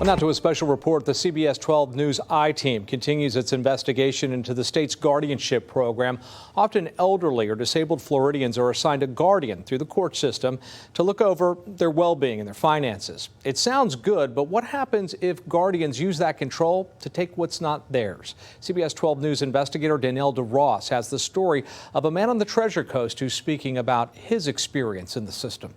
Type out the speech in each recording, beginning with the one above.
Well, now to a special report. The CBS 12 News I-Team continues its investigation into the state's guardianship program. Often elderly or disabled Floridians are assigned a guardian through the court system to look over their well-being and their finances. It sounds good, but what happens if guardians use that control to take what's not theirs? CBS 12 News investigator Danielle DeRoss has the story of a man on the Treasure Coast who's speaking about his experience in the system.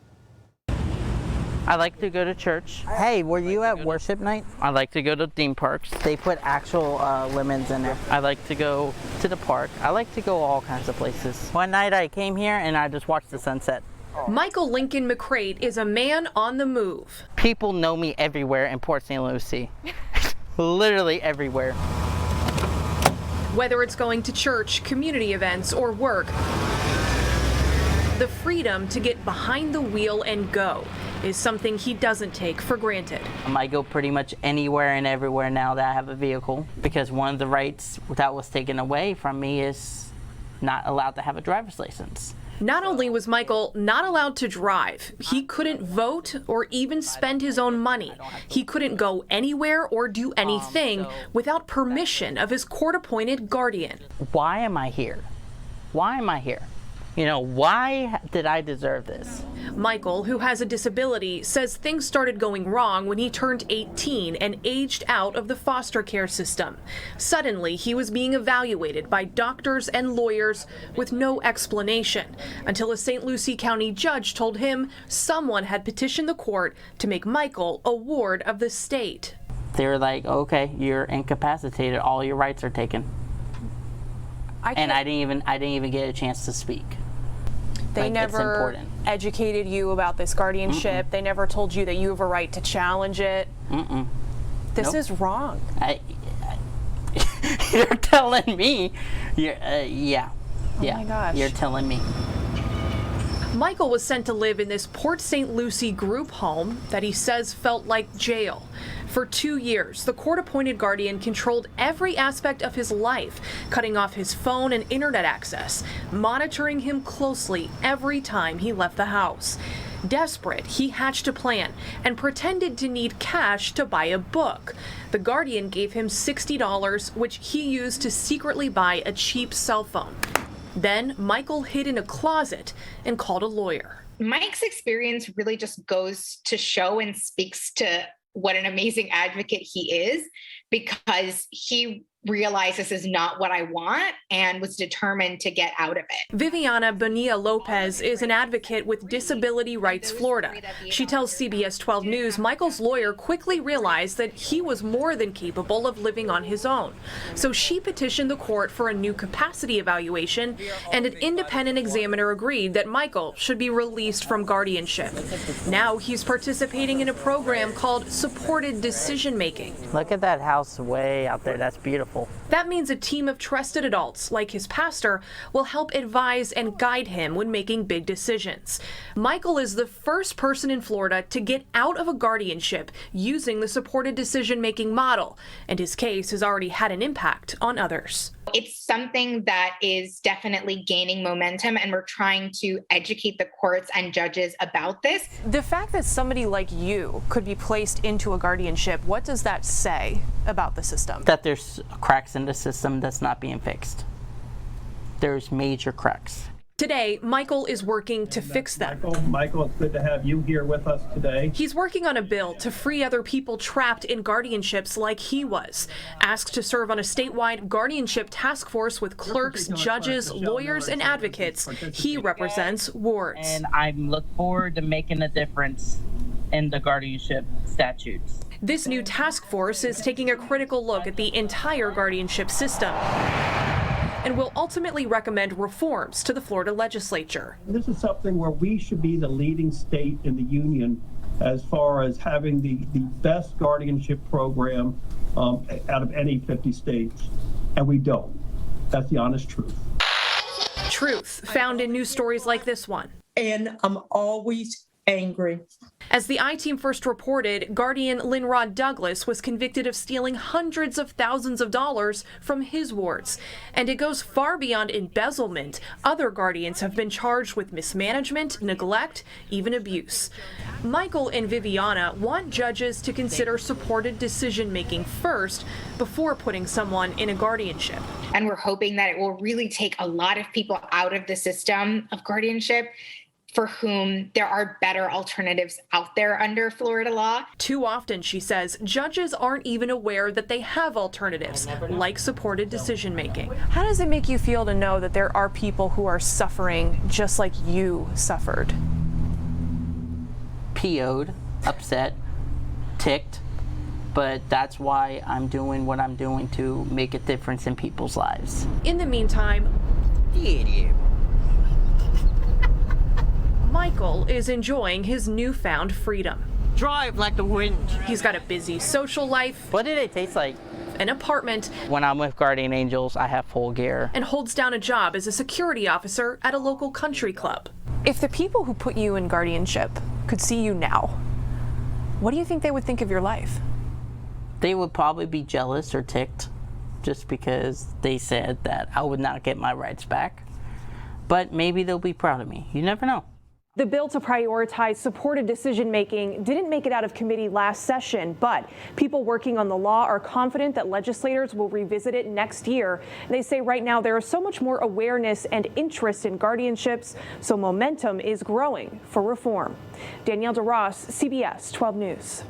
I like to go to church. Hey, were you at worship night? I like to go to theme parks. They put actual lemons in there. I like to go to the park. I like to go all kinds of places. One night I came here and I just watched the sunset. Michael Lincoln McCrate is a man on the move. People know me everywhere in Port St. Lucie. Literally everywhere. Whether it's going to church, community events, or work, the freedom to get behind the wheel and go is something he doesn't take for granted. I go pretty much anywhere and everywhere now that I have a vehicle, because one of the rights that was taken away from me is not allowed to have a driver's license. Not only was Michael not allowed to drive, he couldn't vote or even spend his own money. He couldn't go anywhere or do anything without permission of his court-appointed guardian. Why am I here? Why am I here? You know, why did I deserve this? Michael, who has a disability, says things started going wrong when he turned 18 and aged out of the foster care system. Suddenly, he was being evaluated by doctors and lawyers with no explanation, until a St. Lucie County judge told him someone had petitioned the court to make Michael a ward of the state. They were like, okay, you're incapacitated, all your rights are taken. And I didn't even get a chance to speak. They never educated you about this guardianship. They never told you that you have a right to challenge it. This is wrong. You're telling me? Yeah. Oh my gosh. You're telling me. Michael was sent to live in this Port St. Lucie group home that he says felt like jail. For 2 years, the court-appointed guardian controlled every aspect of his life, cutting off his phone and internet access, monitoring him closely every time he left the house. Desperate, he hatched a plan and pretended to need cash to buy a book. The guardian gave him $60, which he used to secretly buy a cheap cell phone. Then Michael hid in a closet and called a lawyer. Mike's experience really just goes to show and speaks to what an amazing advocate he is, because he realized this is not what I want and was determined to get out of it. Viviana Bonilla Lopez is an advocate with Disability Rights Florida. She tells CBS 12 News Michael's lawyer quickly realized that he was more than capable of living on his own. So she petitioned the court for a new capacity evaluation, and an independent examiner agreed that Michael should be released from guardianship. Now he's participating in a program called Supported Decision Making. Look at that house way out there. That's beautiful. That means a team of trusted adults, like his pastor, will help advise and guide him when making big decisions. Michael is the first person in Florida to get out of a guardianship using the supported decision-making model, and his case has already had an impact on others. It's something that is definitely gaining momentum, and we're trying to educate the courts and judges about this. The fact that somebody like you could be placed into a guardianship, what does that say about the system? That there's cracks in the system that's not being fixed. There's major cracks. Today, Michael is working to fix them. Michael, it's good to have you here with us today. He's working on a bill to free other people trapped in guardianships like he was. Asked to serve on a statewide guardianship task force with clerks, judges, lawyers, and advocates, he represents wards. And I look forward to making a difference in the guardianship statutes. This new task force is taking a critical look at the entire guardianship system and will ultimately recommend reforms to the Florida legislature. This is something where we should be the leading state in the union as far as having the best guardianship program out of any 50 states, and we don't. That's the honest truth. Truth found in news stories like this one. And I'm always angry. As the I-Team first reported, guardian Lynrod Douglas was convicted of stealing hundreds of thousands of dollars from his wards. And it goes far beyond embezzlement. Other guardians have been charged with mismanagement, neglect, even abuse. Michael and Viviana want judges to consider supported decision-making first before putting someone in a guardianship. And we're hoping that it will really take a lot of people out of the system of guardianship for whom there are better alternatives out there under Florida law. Too often, she says, judges aren't even aware that they have alternatives, like supported decision-making. How does it make you feel to know that there are people who are suffering just like you suffered? PO'd, upset, ticked, but that's why I'm doing what I'm doing to make a difference in people's lives. In the meantime, Michael is enjoying his newfound freedom. Drive like the wind. He's got a busy social life, What did it taste like? an apartment, When I'm with Guardian Angels, I have full gear. and holds down a job as a security officer at a local country club. If the people who put you in guardianship could see you now, what do you think they would think of your life? They would probably be jealous or ticked just because they said that I would not get my rights back. But maybe they'll be proud of me. You never know. The bill to prioritize supported decision-making didn't make it out of committee last session, but people working on the law are confident that legislators will revisit it next year. They say right now there is so much more awareness and interest in guardianships, so momentum is growing for reform. Danielle DeRoss, CBS 12 News.